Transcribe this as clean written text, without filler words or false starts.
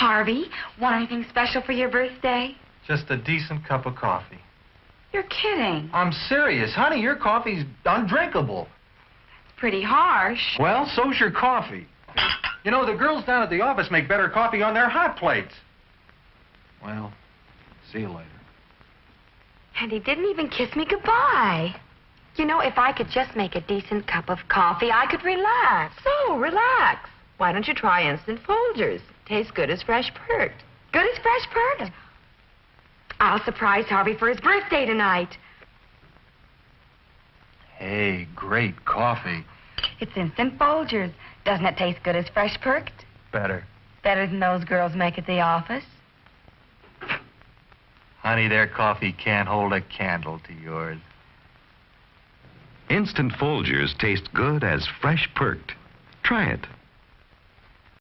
Harvey, want anything special for your birthday? Just a decent cup of coffee. You're kidding. I'm serious. Honey, your coffee's undrinkable. Pretty harsh. Well, so's your coffee. You know, the girls down at the office make better coffee on their hot plates. Well, see you later. And he didn't even kiss me goodbye. You know, if I could just make a decent cup of coffee, I could relax. So, relax. Why don't you try instant Folgers? Tastes good as fresh perked. Good as fresh perked. I'll surprise Harvey for his birthday tonight. Hey, great coffee. It's instant Folgers. Doesn't it taste good as fresh perked? Better. Better than those girls make at the office. Honey, their coffee can't hold a candle to yours. Instant Folgers taste good as fresh perked. Try it.